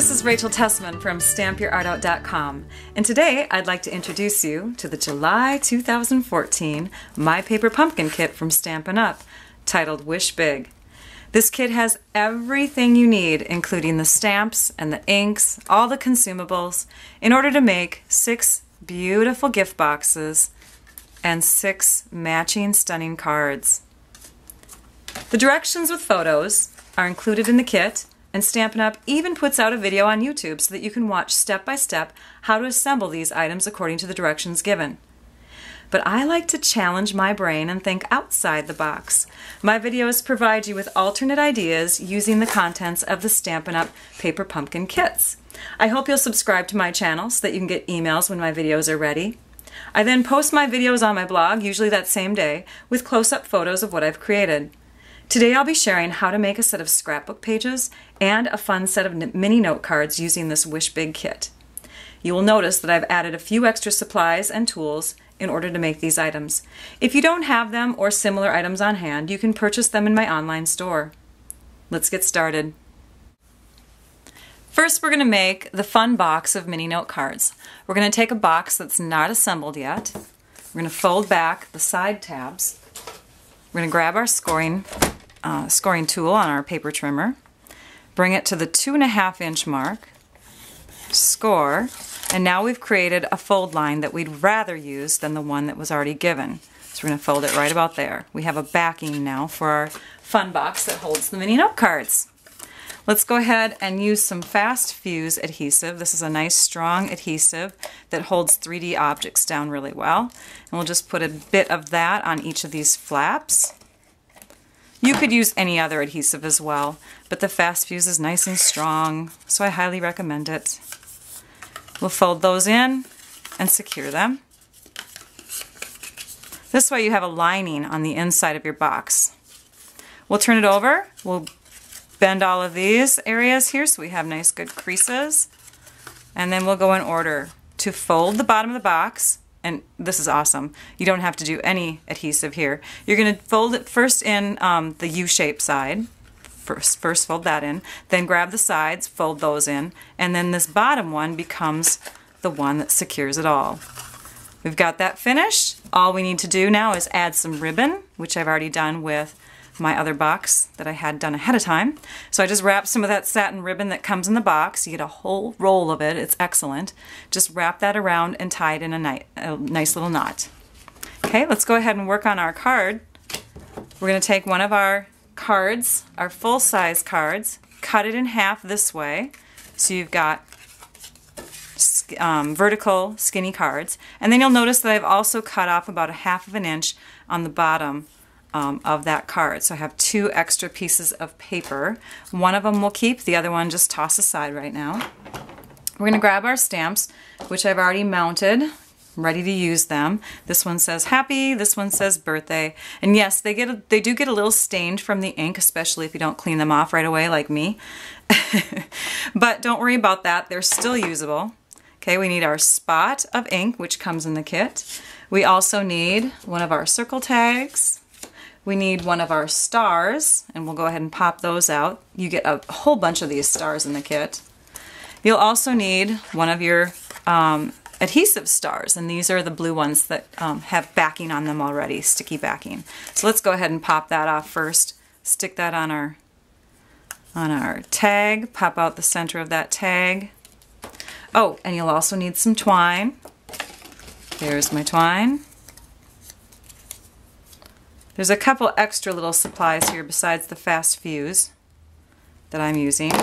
This is Rachel Tessman from StampYourArtOut.com, and today I'd like to introduce you to the July 2014 My Paper Pumpkin Kit from Stampin' Up! Titled Wish Big. This kit has everything you need, including the stamps and the inks, all the consumables, in order to make 6 beautiful gift boxes and 6 matching stunning cards. The directions with photos are included in the kit, and Stampin' Up! Even puts out a video on YouTube so that you can watch step by step how to assemble these items according to the directions given. But I like to challenge my brain and think outside the box. My videos provide you with alternate ideas using the contents of the Stampin' Up! Paper Pumpkin Kits. I hope you'll subscribe to my channel so that you can get emails when my videos are ready. I then post my videos on my blog, usually that same day, with close-up photos of what I've created. Today I'll be sharing how to make a set of scrapbook pages and a fun set of mini note cards using this Wish Big kit. You will notice that I've added a few extra supplies and tools in order to make these items. If you don't have them or similar items on hand, you can purchase them in my online store. Let's get started. First, we're going to make the fun box of mini note cards. We're going to take a box that's not assembled yet. We're going to fold back the side tabs. We're going to grab our scoring tool on our paper trimmer, bring it to the 2.5-inch mark, score, and now we've created a fold line that we'd rather use than the one that was already given. So we're going to fold it right about there. We have a backing now for our fun box that holds the mini note cards. Let's go ahead and use some fast fuse adhesive. This is a nice strong adhesive that holds 3D objects down really well. And we'll just put a bit of that on each of these flaps. You could use any other adhesive as well, but the fast fuse is nice and strong, so I highly recommend it. We'll fold those in and secure them. This way you have a lining on the inside of your box. We'll turn it over. We'll bend all of these areas here so we have nice good creases, and then we'll go in order to fold the bottom of the box. And this is awesome. You don't have to do any adhesive here. You're going to fold it first in the U-shaped side. First fold that in, then grab the sides, fold those in, and then this bottom one becomes the one that secures it all. We've got that finished. All we need to do now is add some ribbon, which I've already done with my other box that I had done ahead of time. So I just wrapped some of that satin ribbon that comes in the box. You get a whole roll of it. It's excellent. Just wrap that around and tie it in a nice little knot. Okay, let's go ahead and work on our card. We're going to take one of our cards, our full-size cards, cut it in half this way, so you've got vertical skinny cards, and then you'll notice that I've also cut off about 1/2 inch on the bottom of that card. So I have 2 extra pieces of paper. One of them we'll keep, the other one just toss aside right now. We're going to grab our stamps, which I've already mounted, ready to use them. This one says happy, this one says birthday, and yes, they do get a little stained from the ink, especially if you don't clean them off right away like me. But don't worry about that, they're still usable. Okay, we need our spot of ink, which comes in the kit. We also need one of our circle tags. We need one of our stars, and we'll go ahead and pop those out. You get a whole bunch of these stars in the kit. You'll also need one of your adhesive stars, and these are the blue ones that have backing on them already, sticky backing. So let's go ahead and pop that off first. Stick that on our tag, pop out the center of that tag. Oh, and you'll also need some twine. There's my twine. There's a couple extra little supplies here besides the fast fuse that I'm using.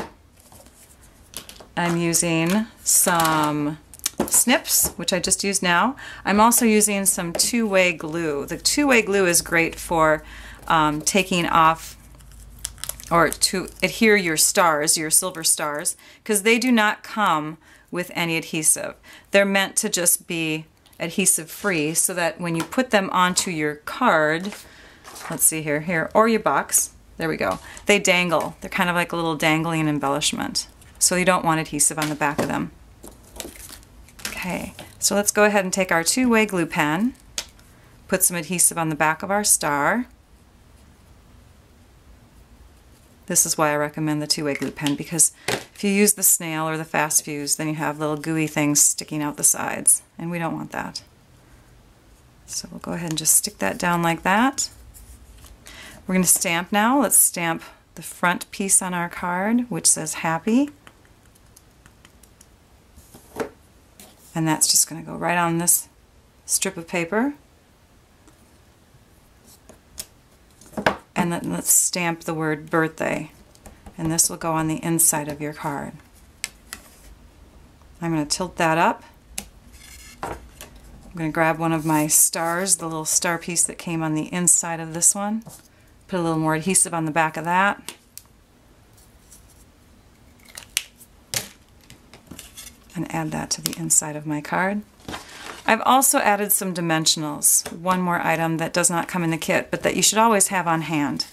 I'm using some snips, which I just used now. I'm also using some two-way glue. The two-way glue is great for taking off or to adhere your stars, your silver stars, because they do not come with any adhesive. They're meant to just be adhesive free so that when you put them onto your card, let's see here, or your box, there we go, they dangle. They're kind of like a little dangling embellishment. So you don't want adhesive on the back of them. Okay, so let's go ahead and take our two-way glue pen, put some adhesive on the back of our star, This is why I recommend the two-way glue pen, because if you use the snail or the fast fuse, then you have little gooey things sticking out the sides, and we don't want that. So we'll go ahead and just stick that down like that. We're going to stamp now. Let's stamp the front piece on our card, which says happy. And that's just going to go right on this strip of paper. And then let's stamp the word birthday. And this will go on the inside of your card. I'm going to tilt that up. I'm going to grab one of my stars, the little star piece that came on the inside of this one. Put a little more adhesive on the back of that. And add that to the inside of my card. I've also added some dimensionals, one more item that does not come in the kit, but that you should always have on hand.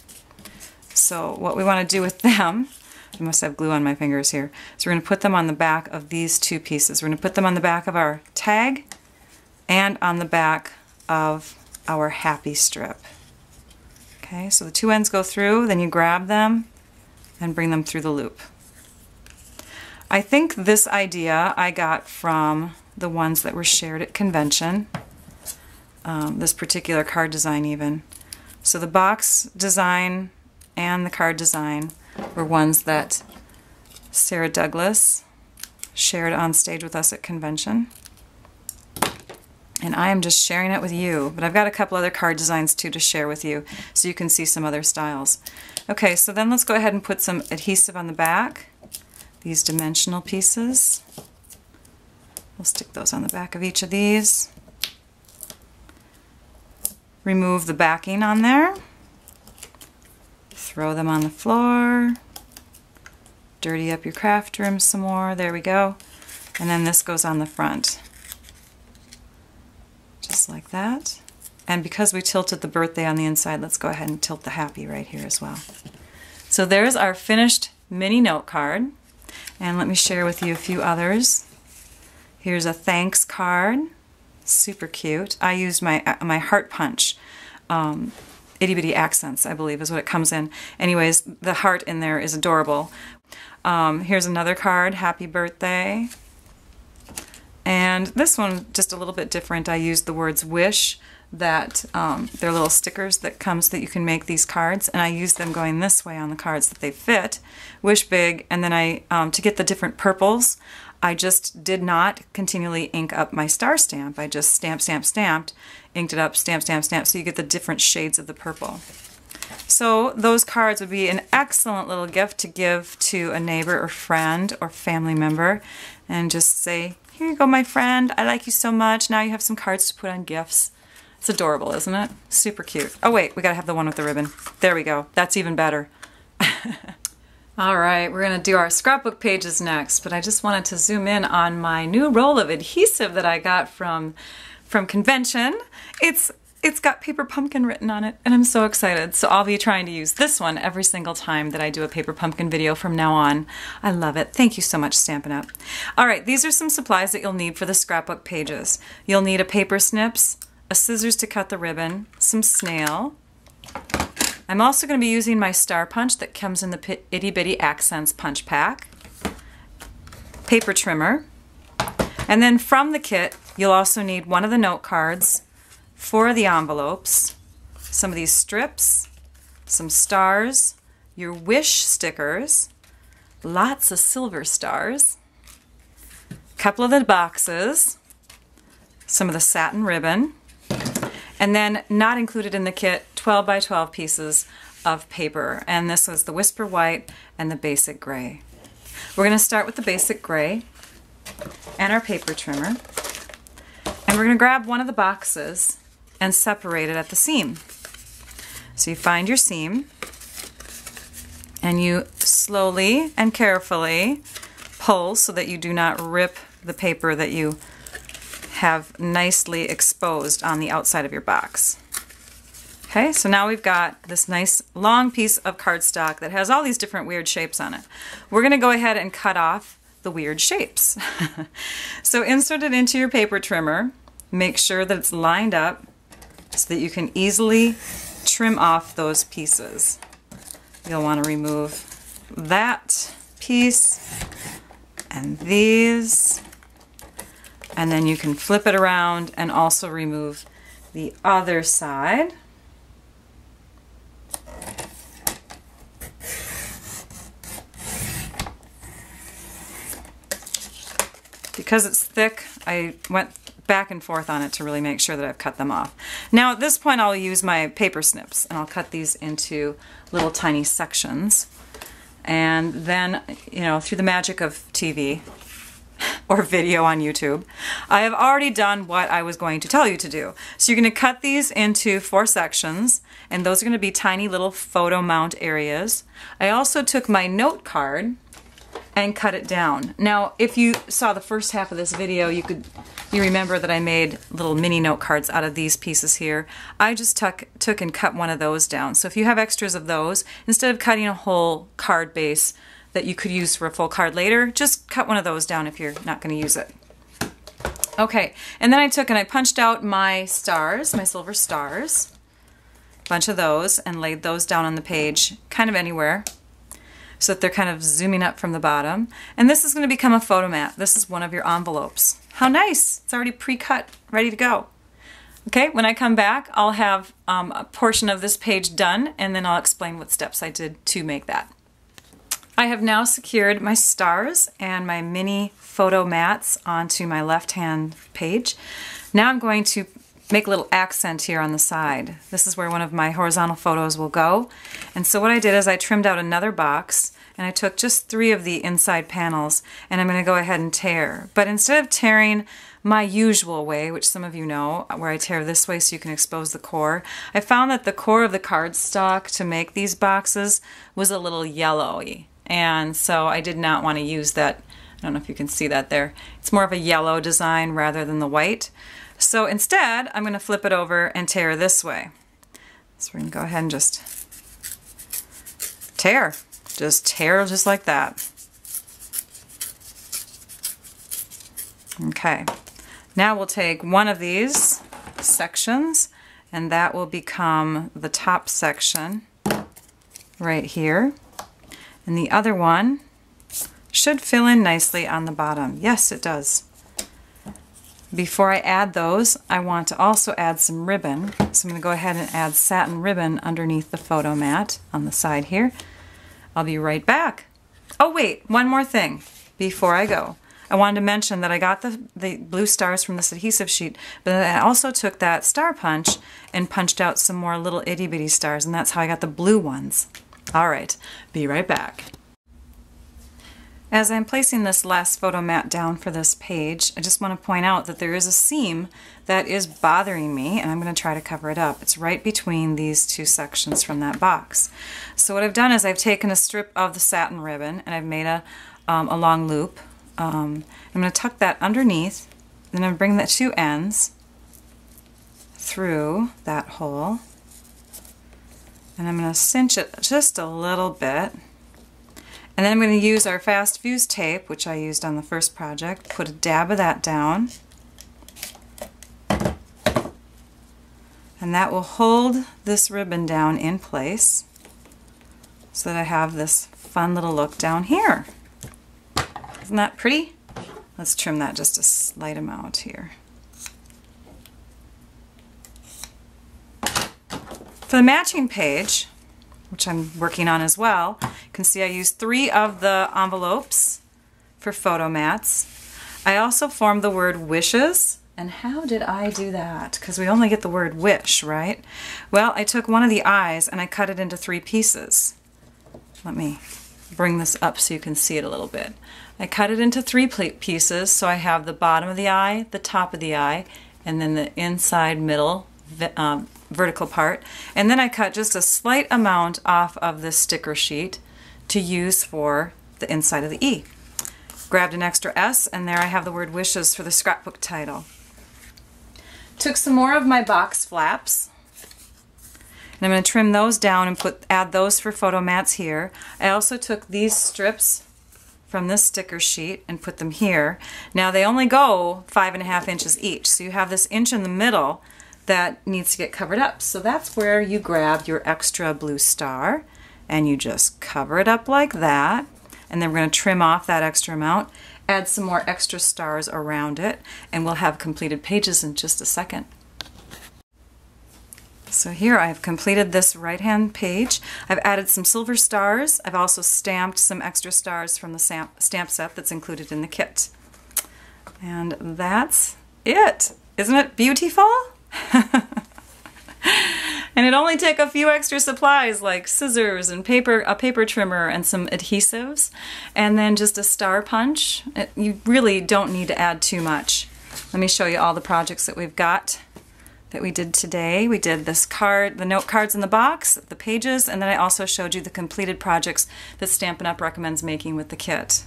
So what we want to do with them, I must have glue on my fingers here, so we're going to put them on the back of these two pieces. We're going to put them on the back of our tag and on the back of our happy strip. Okay, so the two ends go through, then you grab them and bring them through the loop. I think this idea I got from the ones that were shared at convention, this particular card design even. So the box design and the card design were ones that Sarah Douglas shared on stage with us at convention. And I am just sharing it with you, but I've got a couple other card designs too to share with you so you can see some other styles. Okay, so then let's go ahead and put some adhesive on the back, these dimensional pieces. We'll stick those on the back of each of these. Remove the backing on there. Throw them on the floor. Dirty up your craft room some more. There we go. And then this goes on the front. Just like that. And because we tilted the birthday on the inside, let's go ahead and tilt the happy right here as well. So there's our finished mini note card. And let me share with you a few others. Here's a thanks card, super cute. I used my heart punch, itty bitty accents, I believe is what it comes in. Anyways, the heart in there is adorable. Here's another card, happy birthday. And this one, just a little bit different. I used the words wish, that they're little stickers that you can make these cards, and I use them going this way on the cards that they fit. Wish big, and then to get the different purples, I just did not continually ink up my star stamp. I just stamped, inked it up, stamped, so you get the different shades of the purple. So those cards would be an excellent little gift to give to a neighbor or friend or family member, and just say, here you go, my friend, I like you so much, now you have some cards to put on gifts. It's adorable, isn't it? Super cute. Oh wait, we gotta have the one with the ribbon. There we go. That's even better. All right, we're gonna do our scrapbook pages next, but I just wanted to zoom in on my new roll of adhesive that I got from convention. It's got Paper Pumpkin written on it, and I'm so excited. So I'll be trying to use this one every single time that I do a Paper Pumpkin video from now on. I love it. Thank you so much, Stampin' Up! All right, these are some supplies that you'll need for the scrapbook pages. You'll need a paper snips, a scissors to cut the ribbon, some snail. I'm also going to be using my star punch that comes in the Itty Bitty Accents punch pack, paper trimmer, and then from the kit you'll also need one of the note cards, 4 of the envelopes, some of these strips, some stars, your wish stickers, lots of silver stars, a couple of the boxes, some of the satin ribbon, and then not included in the kit, 12 by 12 pieces of paper. And this was the Whisper White and the Basic Gray. We're going to start with the Basic Gray and our paper trimmer. And we're going to grab one of the boxes and separate it at the seam. So you find your seam and you slowly and carefully pull so that you do not rip the paper that you have nicely exposed on the outside of your box. Okay, so now we've got this nice long piece of cardstock that has all these different weird shapes on it. We're going to go ahead and cut off the weird shapes. So insert it into your paper trimmer. Make sure that it's lined up so that you can easily trim off those pieces. you'll want to remove that piece and these, and then you can flip it around and also remove the other side. Because it's thick, I went back and forth on it to really make sure that I've cut them off. Now at this point I'll use my paper snips and I'll cut these into little tiny sections. And then, you know, through the magic of TV or video on YouTube, I have already done what I was going to tell you to do. So you're going to cut these into 4 sections, and those are going to be tiny little photo mount areas. I also took my note card and cut it down. Now, if you saw the first half of this video, you remember that I made little mini note cards out of these pieces here. I just took and cut one of those down. So if you have extras of those, instead of cutting a whole card base that you could use for a full card later, just cut one of those down if you're not going to use it. Okay, and then I took and I punched out my stars, my silver stars, a bunch of those, and laid those down on the page, kind of anywhere, so that they're kind of zooming up from the bottom. And this is going to become a photo mat. This is one of your envelopes. How nice! It's already pre-cut, ready to go. Okay, when I come back, I'll have a portion of this page done, and then I'll explain what steps I did to make that. I have now secured my stars and my mini photo mats onto my left-hand page. Now I'm going to make a little accent here on the side. This is where one of my horizontal photos will go. And so what I did is I trimmed out another box, and I took just 3 of the inside panels, and I'm going to go ahead and tear. But instead of tearing my usual way, which some of you know, where I tear this way so you can expose the core, I found that the core of the cardstock to make these boxes was a little yellowy. And so I did not want to use that. I don't know if you can see that there. It's more of a yellow design rather than the white. So instead, I'm going to flip it over and tear this way. So we're going to go ahead and just tear. Just tear just like that. Okay. Now we'll take one of these sections, and that will become the top section right here. And the other one should fill in nicely on the bottom. Yes, it does. Before I add those, I want to also add some ribbon. So I'm going to go ahead and add satin ribbon underneath the photo mat on the side here. I'll be right back. Oh wait, one more thing before I go. I wanted to mention that I got the blue stars from this adhesive sheet, but then I also took that star punch and punched out some more little itty bitty stars, and that's how I got the blue ones. All right, be right back. As I'm placing this last photo mat down for this page, I just want to point out that there is a seam that is bothering me, and I'm going to try to cover it up. It's right between these 2 sections from that box. So what I've done is I've taken a strip of the satin ribbon and I've made a long loop. I'm going to tuck that underneath, then I'm going to bring the 2 ends through that hole, and I'm going to cinch it just a little bit. And then I'm going to use our fast fuse tape, which I used on the first project, put a dab of that down. And that will hold this ribbon down in place so that I have this fun little look down here. Isn't that pretty? Let's trim that just a slight amount here. For the matching page, which I'm working on as well, you can see I used 3 of the envelopes for photo mats. I also formed the word wishes. And how did I do that? Because we only get the word wish, right? Well, I took one of the eyes and I cut it into 3 pieces. Let me bring this up so you can see it a little bit. I cut it into 3 pieces, so I have the bottom of the eye, the top of the eye, and then the inside middle vertical part. And then I cut just a slight amount off of this sticker sheet to use for the inside of the E. Grabbed an extra S, and there I have the word wishes for the scrapbook title. Took some more of my box flaps, and I'm going to trim those down and add those for photo mats here. I also took these strips from this sticker sheet and put them here. Now they only go 5.5 inches each, so you have this inch in the middle that needs to get covered up. So that's where you grab your extra blue star and you just cover it up like that, and then we're going to trim off that extra amount, add some more extra stars around it, and we'll have completed pages in just a second. So here I have completed this right-hand page. I've added some silver stars. I've also stamped some extra stars from the stamp set that's included in the kit. And that's it. Isn't it beautiful? And it only took a few extra supplies like scissors and a paper trimmer and some adhesives, and then just a star punch. You really don't need to add too much. Let me show you all the projects that we've got that we did today. We did this card, the note cards in the box, the pages, and then I also showed you the completed projects that Stampin' Up! Recommends making with the kit.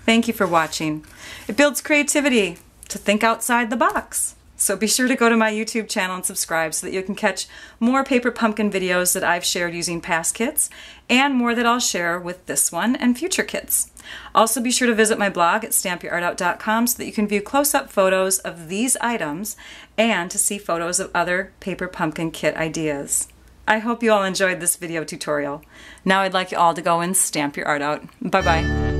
Thank you for watching. It builds creativity to think outside the box. So be sure to go to my YouTube channel and subscribe so that you can catch more paper pumpkin videos that I've shared using past kits and more that I'll share with this one and future kits. Also be sure to visit my blog at stampyourartout.com so that you can view close-up photos of these items and to see photos of other paper pumpkin kit ideas. I hope you all enjoyed this video tutorial. Now I'd like you all to go and stamp your art out. Bye-bye.